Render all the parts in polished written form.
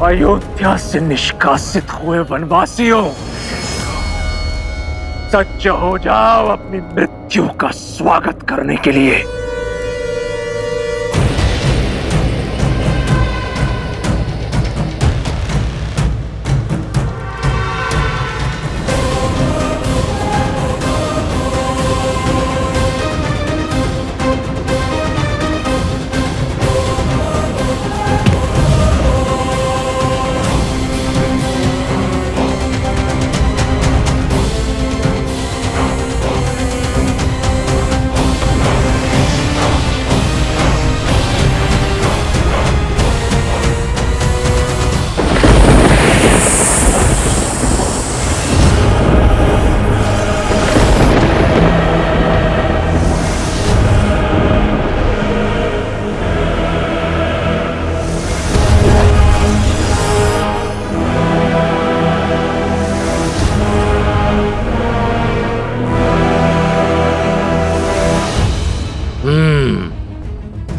अयोध्या से निष्कासित हुए वनवासियों, सज्ज हो जाओ अपनी मृत्यु का स्वागत करने के लिए।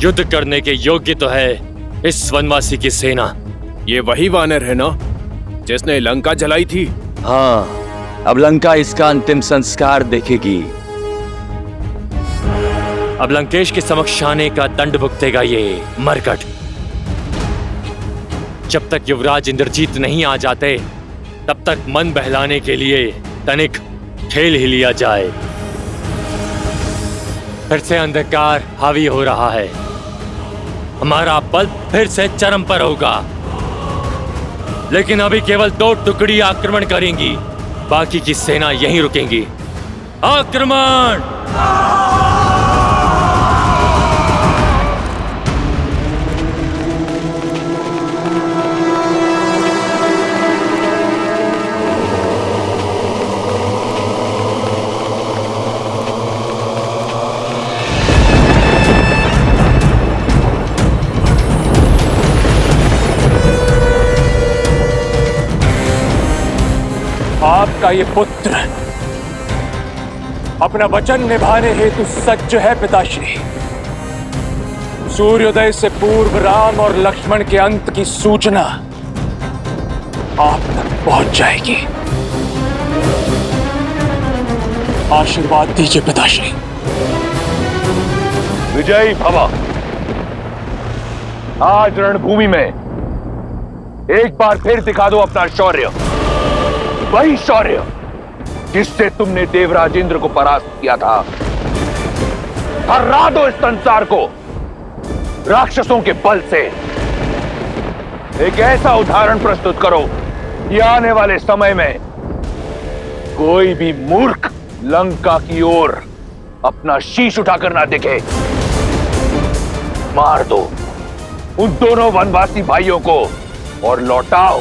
युद्ध करने के योग्य तो है इस वनवासी की सेना। ये वही वानर है ना जिसने लंका जलाई थी? हाँ, अब लंका इसका अंतिम संस्कार देखेगी। अब लंकेश के समक्ष आने का दंड भुगतेगा ये मरकट। जब तक युवराज इंद्रजीत नहीं आ जाते तब तक मन बहलाने के लिए तनिक खेल ही लिया जाए। फिर से अंधकार हावी हो रहा है, हमारा बल फिर से चरम पर होगा। लेकिन अभी केवल 2 टुकड़ी आक्रमण करेंगी, बाकी की सेना यहीं रुकेंगी। आक्रमण! आपका ये पुत्र अपना वचन निभाने हेतु सज्ज है पिताश्री। सूर्योदय से पूर्व राम और लक्ष्मण के अंत की सूचना आप तक पहुंच जाएगी। आशीर्वाद दीजिए पिताश्री। विजयी भव। आज रणभूमि में एक बार फिर दिखा दो अपना शौर्य, वही शौर्य जिससे तुमने देवराज इंद्र को परास्त किया था। हरा दो इस संसार को राक्षसों के बल से। एक ऐसा उदाहरण प्रस्तुत करो कि आने वाले समय में कोई भी मूर्ख लंका की ओर अपना शीश उठाकर ना दिखे। मार दो उन दोनों वनवासी भाइयों को और लौटाओ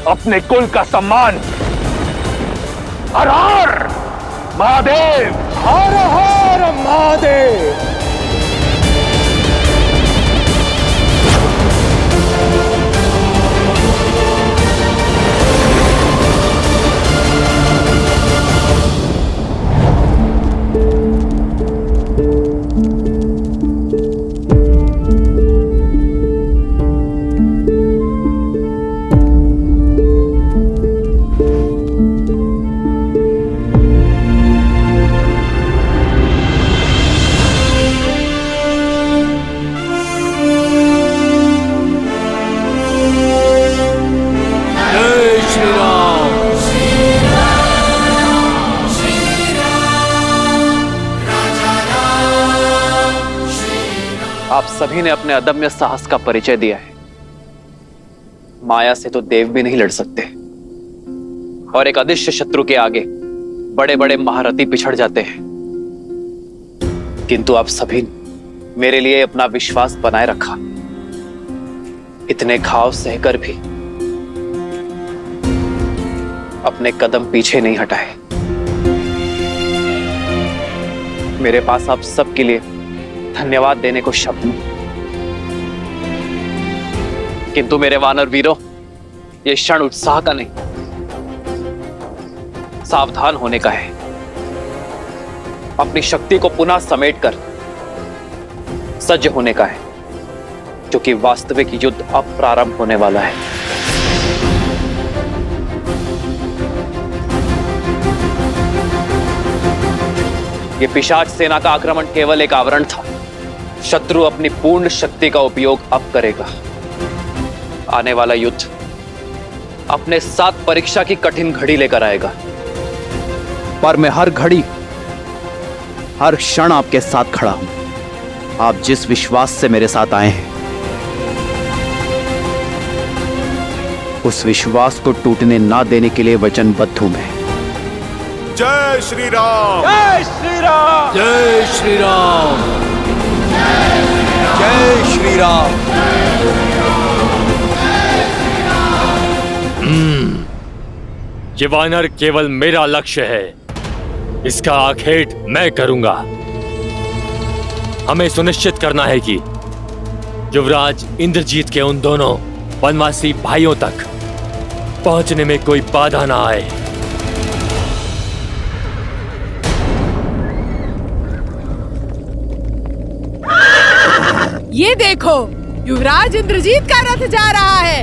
अपने कुल का सम्मान। हर हर महादेव! हर हर महादेव! आप सभी ने अपने अदम्य साहस का परिचय दिया है। माया से तो देव भी नहीं लड़ सकते, और एक अदृश्य शत्रु के आगे बड़े बड़े महारथी पिछड़ जाते हैं। किंतु आप सभी ने मेरे लिए अपना विश्वास बनाए रखा। इतने घाव सहकर भी अपने कदम पीछे नहीं हटाए। मेरे पास आप सबके लिए धन्यवाद देने को शब्द नहीं, किंतु मेरे वानर वीरों, यह क्षण उत्साह का नहीं, सावधान होने का है। अपनी शक्ति को पुनः समेटकर सज्ज होने का है। क्योंकि वास्तविक युद्ध अब प्रारंभ होने वाला है। ये पिशाच सेना का आक्रमण केवल एक आवरण था। शत्रु अपनी पूर्ण शक्ति का उपयोग अब करेगा। आने वाला युद्ध अपने साथ परीक्षा की कठिन घड़ी लेकर आएगा। पर मैं हर घड़ी, हर क्षण आपके साथ खड़ा हूं। आप जिस विश्वास से मेरे साथ आए हैं, उस विश्वास को टूटने ना देने के लिए वचनबद्ध हूं मैं। जय श्री राम। जय श्री राम। जय श्री राम। जय श्री राम। ये वानर केवल मेरा लक्ष्य है। इसका आखेट मैं करूंगा। हमें सुनिश्चित करना है कि युवराज इंद्रजीत के उन दोनों वनवासी भाइयों तक पहुंचने में कोई बाधा ना आए। ये देखो, युवराज इंद्रजीत का रथ जा रहा है।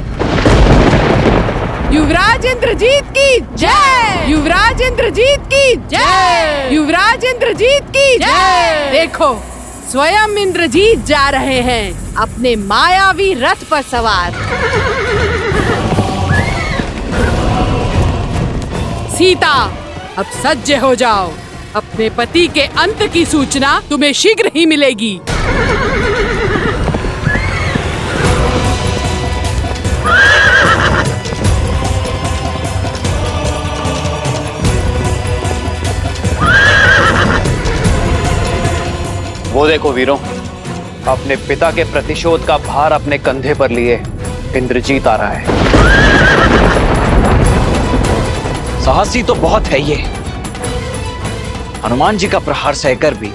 युवराज इंद्रजीत की जय। युवराज इंद्रजीत की जय। युवराज इंद्रजीत की जय। देखो, स्वयं इंद्रजीत जा रहे हैं अपने मायावी रथ पर सवार। सीता, अब सज्ज हो जाओ। अपने पति के अंत की सूचना तुम्हें शीघ्र ही मिलेगी। वो देखो वीरों, अपने पिता के प्रतिशोध का भार अपने कंधे पर लिए इंद्रजीत आ रहा है। साहसी तो बहुत है ये। हनुमान जी का प्रहार सहकर भी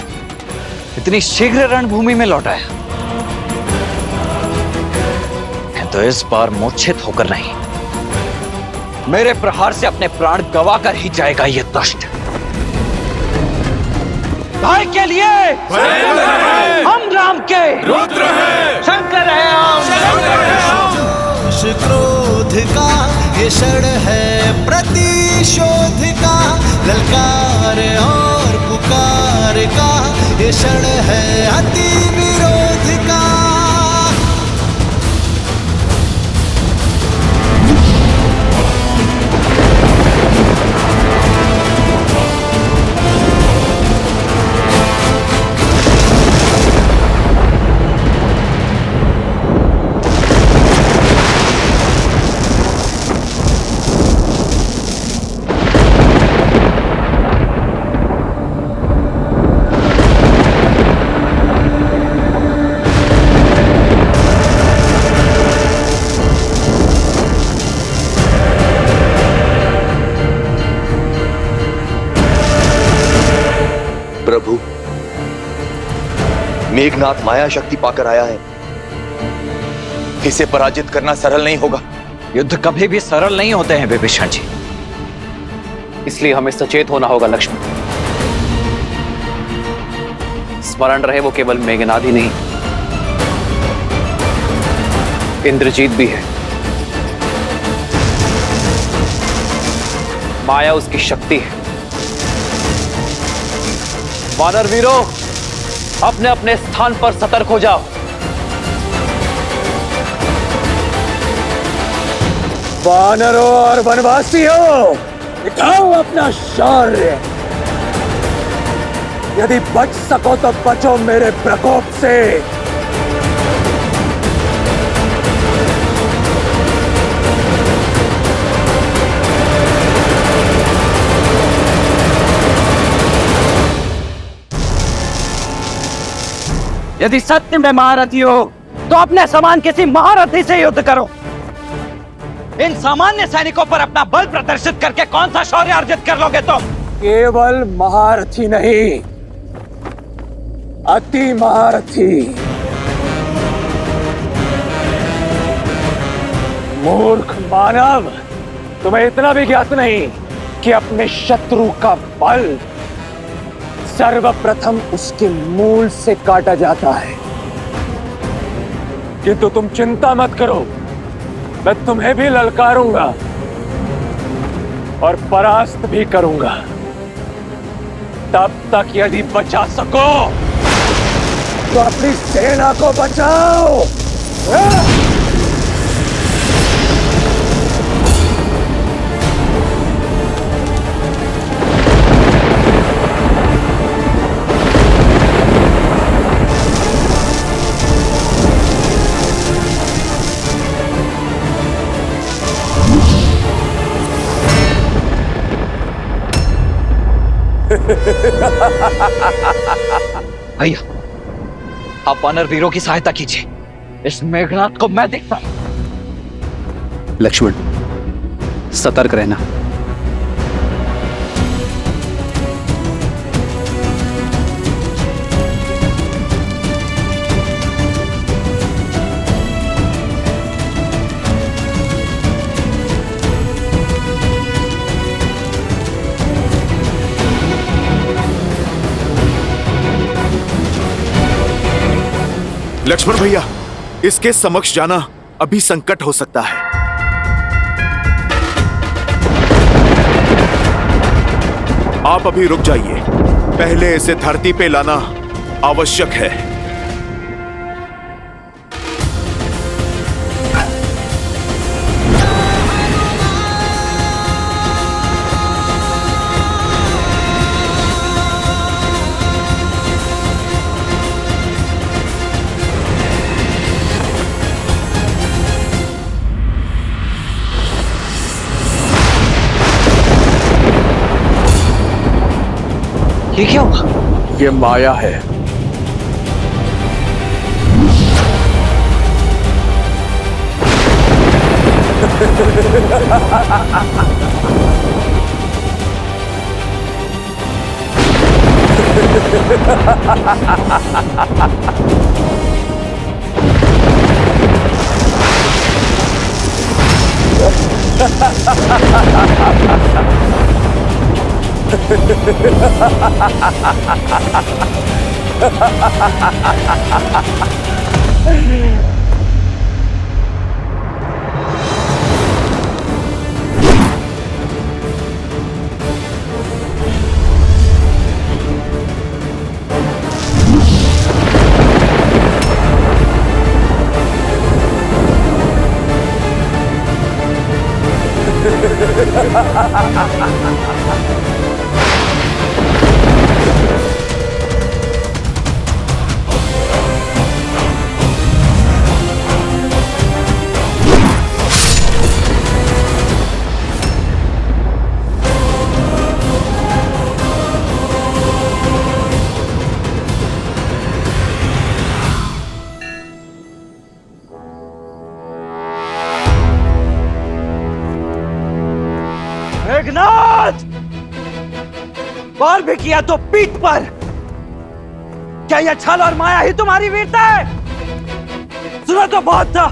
इतनी शीघ्र रणभूमि में लौट आया। मैं तो इस बार मूर्छित होकर नहीं, मेरे प्रहार से अपने प्राण गंवाकर ही जाएगा ये दुष्ट। भाई के लिए हम राम के रुद्र हैं, शंकर है हम। क्रोध का ये क्षण है प्रतिशोध का, ललकार और पुकार का ये क्षण है अति विरोध का। प्रभु, मेघनाथ माया शक्ति पाकर आया है। इसे पराजित करना सरल नहीं होगा। युद्ध कभी भी सरल नहीं होते हैं विभीषण जी। इसलिए हमें सचेत होना होगा लक्ष्मण। स्मरण रहे, वो केवल मेघनाद ही नहीं, इंद्रजीत भी है। माया उसकी शक्ति है। वानर वीरों, अपने अपने स्थान पर सतर्क हो जाओ। वानरों और वनवासियों, दिखाओ अपना शौर्य। यदि बच सको तो बचो मेरे प्रकोप से। यदि सत्य में महारथी हो तो अपने समान किसी महारथी से युद्ध करो। इन सामान्य सैनिकों पर अपना बल प्रदर्शित करके कौन सा शौर्य अर्जित कर लोगे तुम? केवल महारथी नहीं, अति महारथी। मूर्ख मानव, तुम्हें इतना भी ज्ञात नहीं कि अपने शत्रु का बल सर्वप्रथम उसके मूल से काटा जाता है। किंतु तुम चिंता मत करो, मैं तुम्हें भी ललकारूंगा और परास्त भी करूंगा। तब तक यदि बचा सको तो अपनी सेना को बचाओ। भैया, आप वानर वीरों की सहायता कीजिए। इस मेघनाथ को मैं देखता हूं। लक्ष्मण, सतर्क रहना। लक्ष्मण भैया, इसके समक्ष जाना अभी संकट हो सकता है। आप अभी रुक जाइए, पहले इसे धरती पे लाना आवश्यक है। ये क्या हुआ? ये माया है। मेघनाथ, बार भी किया तो पीठ पर। क्या यह छल और माया ही तुम्हारी वीरता है? सुना तो बहुत था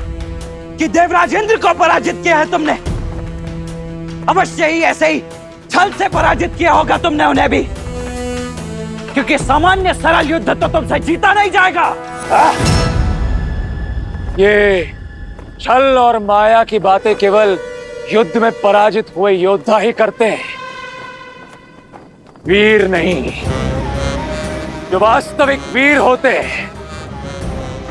कि देवराज इंद्र को पराजित किया है तुमने। अवश्य ही ऐसे ही छल से पराजित किया होगा तुमने उन्हें भी, क्योंकि सामान्य सरल युद्ध तो तुमसे जीता नहीं जाएगा। ये छल और माया की बातें केवल युद्ध में पराजित हुए योद्धा ही करते हैं, वीर नहीं। जो वास्तविक वीर होते हैं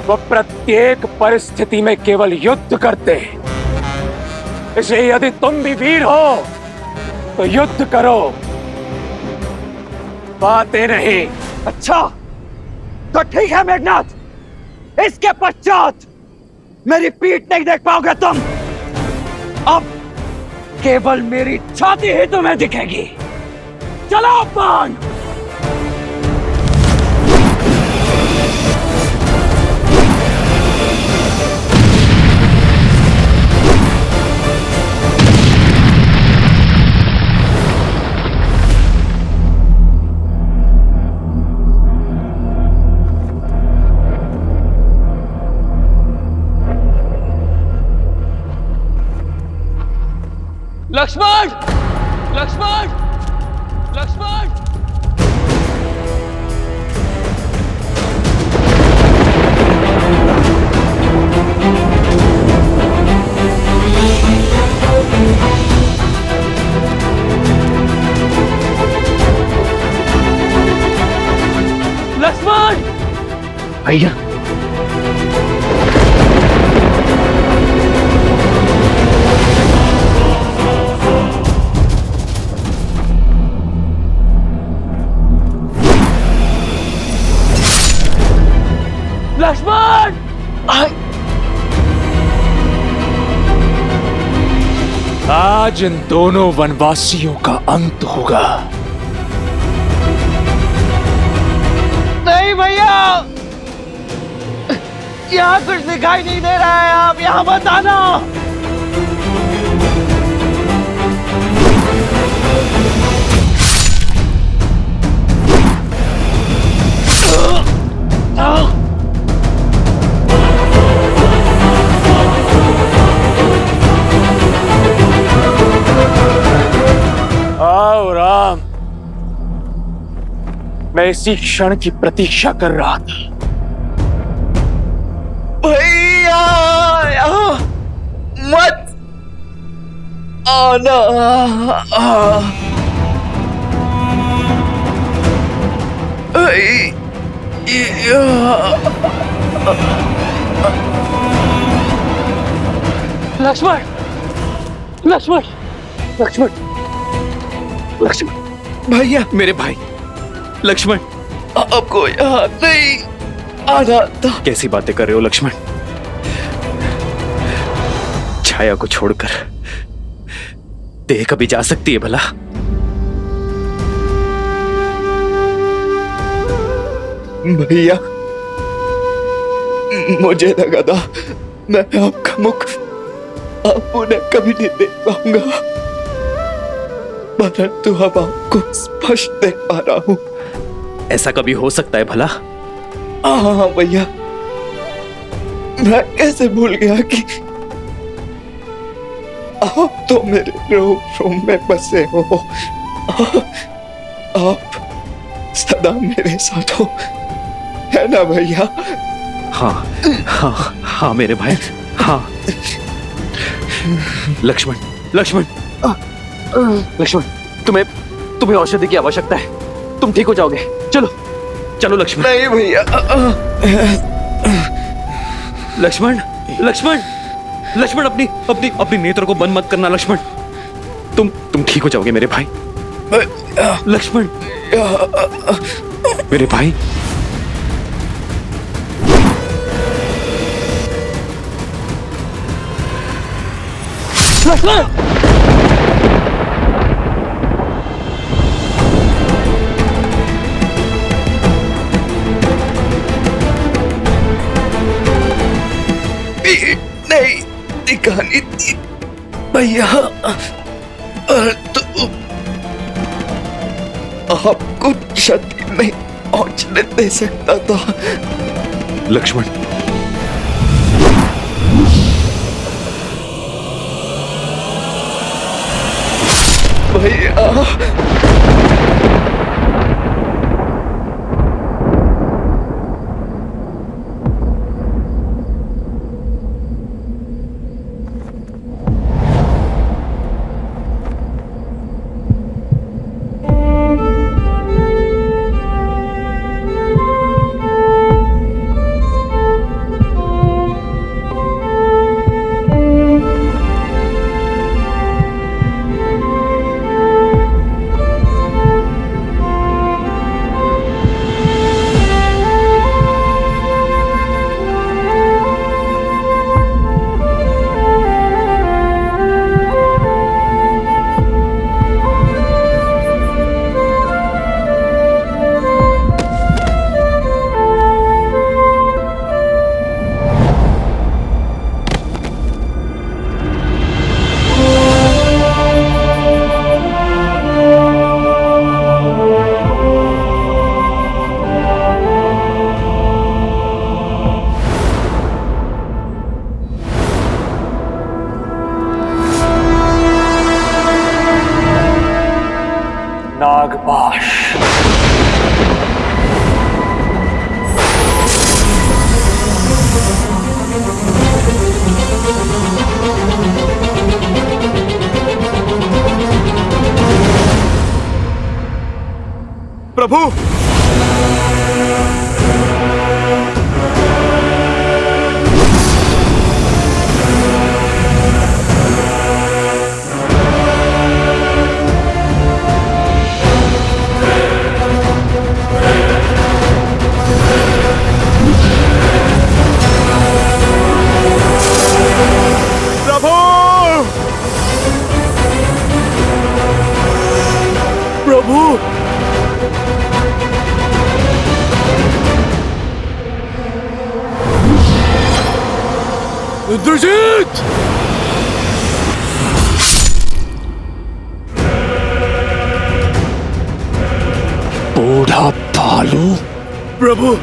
वो प्रत्येक परिस्थिति में केवल युद्ध करते हैं। इसलिए यदि तुम भी वीर हो तो युद्ध करो, बातें नहीं। अच्छा, तो ठीक है मेघनाथ, इसके पश्चात मेरी पीठ नहीं देख पाओगे तुम। अब केवल मेरी छाती ही तुम्हें दिखेगी। चलो बाण। लक्ष्मण, लक्ष्मण, लक्ष्मण। भैया लक्ष्मण! आज इन दोनों वनवासियों का अंत होगा। नहीं भैया, यहाँ कुछ दिखाई नहीं दे रहा है, आप यहाँ मत आना। आओ राम, मैं इसी क्षण की प्रतीक्षा कर रहा था। भैया यहाँ मत आना। लक्ष्मण! लक्ष्मण! लक्ष्मण! लक्ष्मण! भैया, मेरे भाई लक्ष्मण, आपको यहाँ नहीं आना था। कैसी बातें कर रहे हो लक्ष्मण? छाया को छोड़कर देह कभी जा सकती है भला? भैया, मुझे लगा था मैं आपका मुख आप उन्हें कभी नहीं देख पाऊंगा, परंतु अब आपको स्पष्ट देख पा रहा हूं। ऐसा कभी हो सकता है भला? हाँ भैया, मैं कैसे भूल गया कि आप तो मेरे रूम में बसे हो। आप सदा मेरे साथ हो, है ना भैया? हाँ हाँ हाँ मेरे भाई, हाँ। लक्ष्मण, लक्ष्मण, लक्ष्मण, तुम्हें औषधि की आवश्यकता है। तुम ठीक हो जाओगे। चलो चलो लक्ष्मण। नहीं भैया। लक्ष्मण, लक्ष्मण, लक्ष्मण, अपनी अपनी अपनी नेत्र को बंद मत करना लक्ष्मण। तुम ठीक हो जाओगे मेरे भाई। लक्ष्मण, मेरे भाई। लक्ष्मण! नहीं दिखानी थी भैया, तो आपको क्षति नहीं पहुंचने दे सकता था। लक्ष्मण, भैया, नागपाश। प्रभु, इंद्रजीत! बूढ़ा भालू। प्रभु,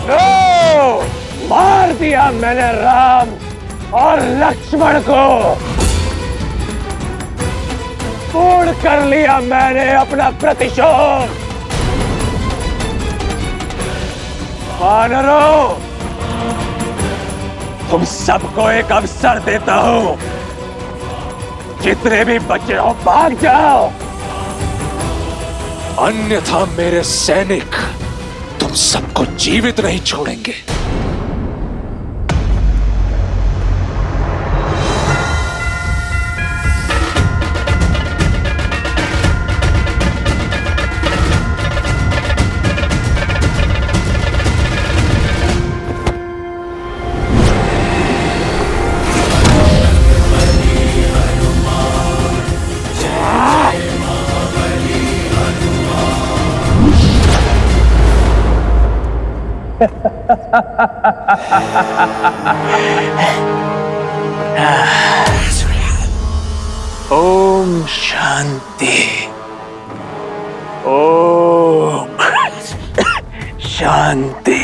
नो! मार दिया मैंने राम और लक्ष्मण को। पूर्ण कर लिया मैंने अपना प्रतिशोध। वानरों, तुम सबको एक अवसर देता हूं। जितने भी बचे हो भाग जाओ, अन्यथा मेरे सैनिक तुम सबको जीवित नहीं छोड़ेंगे। ओम शांति। ओम शांति।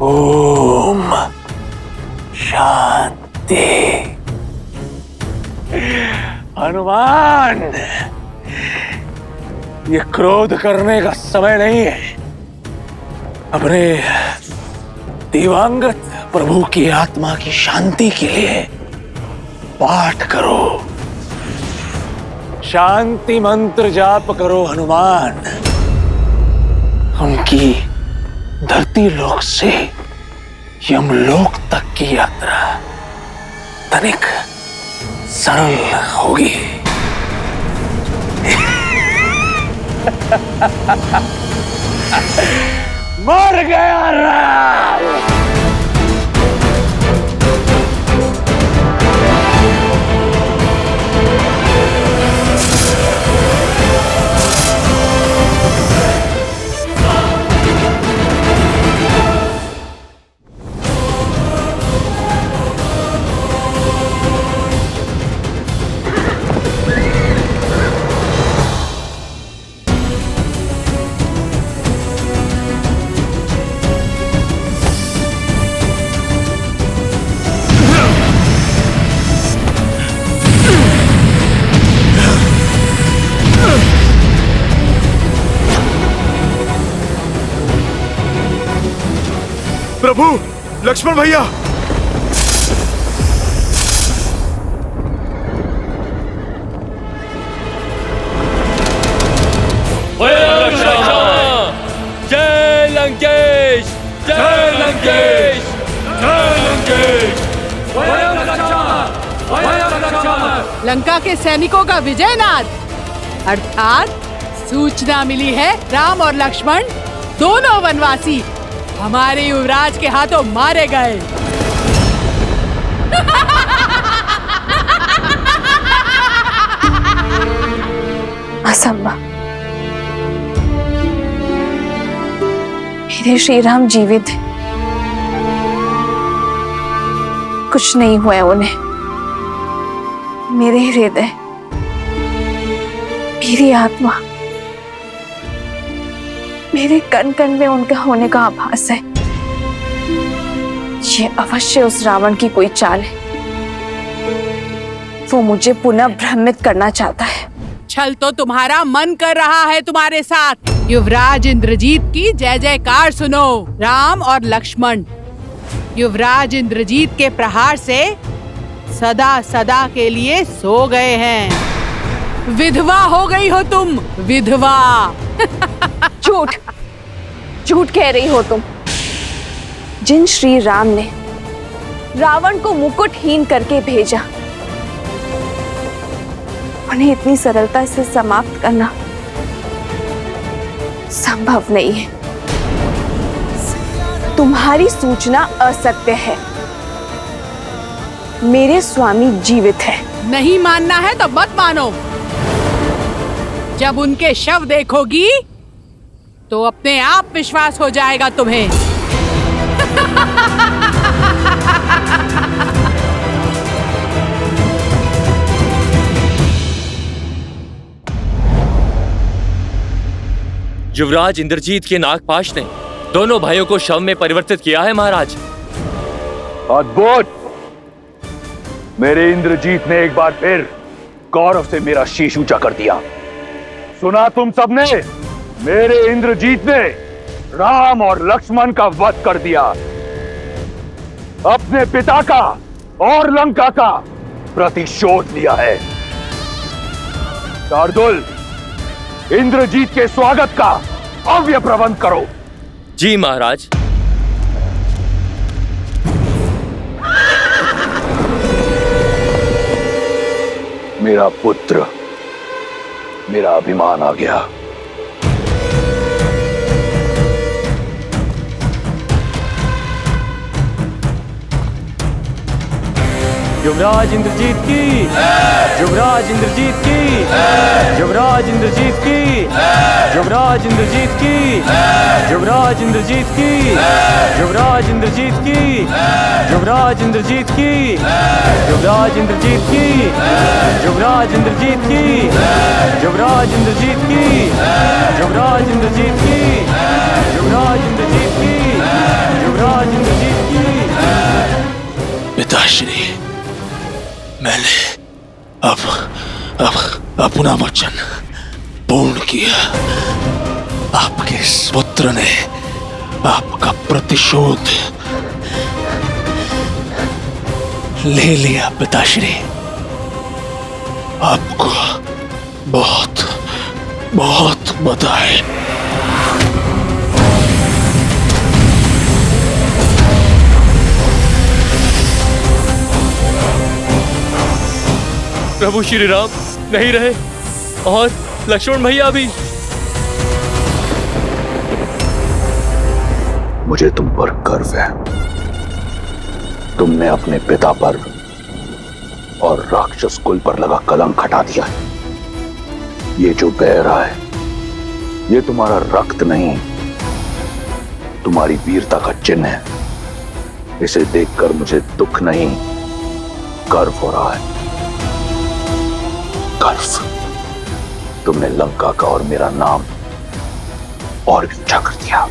ओम शांति। हनुमान, ये क्रोध करने का समय नहीं है। अपने दिवंगत प्रभु की आत्मा की शांति के लिए पाठ करो, शांति मंत्र जाप करो हनुमान। उनकी धरती लोक से यमलोक तक की यात्रा तनिक सरल होगी। मर गया राम। प्रभु, लक्ष्मण भैया। जय लंकेश! जय लंकेश! जय लंकेश! लंका के सैनिकों का विजयनाद, अर्थात सूचना मिली है राम और लक्ष्मण दोनों वनवासी हमारे युवराज के हाथों मारे गए। असंभव। मेरे श्री राम जीवित हैं। कुछ नहीं हुआ है उन्हें। मेरे हृदय, मेरी आत्मा, मेरे कण कण में उनका होने का आभास है। ये अवश्य उस रावण की कोई चाल है। वो मुझे पुनः भ्रमित करना चाहता है। छल तो तुम्हारा मन कर रहा है तुम्हारे साथ। युवराज इंद्रजीत की जय जयकार सुनो। राम और लक्ष्मण युवराज इंद्रजीत के प्रहार से सदा सदा के लिए सो गए हैं। विधवा हो गई हो तुम, विधवा। झूठ, झूठ कह रही हो तुम। जिन श्री राम ने रावण को मुकुटहीन करके भेजा, उन्हें इतनी सरलता से समाप्त करना संभव नहीं है। तुम्हारी सूचना असत्य है। मेरे स्वामी जीवित है। नहीं मानना है तो मत मानो। जब उनके शव देखोगी तो अपने आप विश्वास हो जाएगा तुम्हें। युवराज इंद्रजीत के नागपाश ने दोनों भाइयों को शव में परिवर्तित किया है महाराज। अद्भुत! मेरे इंद्रजीत ने एक बार फिर गौरव से मेरा शीश ऊंचा कर दिया। सुना तुम सबने? मेरे इंद्रजीत ने राम और लक्ष्मण का वध कर दिया। अपने पिता का और लंका का प्रतिशोध लिया है। शार्दुल, इंद्रजीत के स्वागत का भव्य प्रबंध करो। जी महाराज। मेरा पुत्र, मेरा अभिमान आ गया। युवराज इंद्रजीत की, युवराज इंद्रजीत की, युवराज इंद्रजीत की, युवराज इंद्रजीत की, युवराज इंद्रजीत की, युवराज इंद्रजीत की, युवराज इंद्रजीत की, युवराज इंद्रजीत की, युवराज इंद्रजीत की, युवराज इंद्रजीत की, युवराज इंद्रजीत की, युवराज इंद्रजीत की, युवराज इंद्रजीत की। पिताश्री, मैंने अब अपना वचन पूर्ण किया। आपके इस पुत्र ने आपका प्रतिशोध ले लिया। पिताश्री, आपको बहुत बहुत बधाई। प्रभु श्री राम नहीं रहे और लक्ष्मण भैया भी। मुझे तुम पर गर्व है। तुमने अपने पिता पर और राक्षस कुल पर लगा कलंक हटा दिया है। ये जो बह रहा है, ये तुम्हारा रक्त नहीं, तुम्हारी वीरता का चिन्ह है। इसे देखकर मुझे दुख नहीं, गर्व हो रहा है। गर्व। तुमने लंका का और मेरा नाम और ऊंचा कर दिया।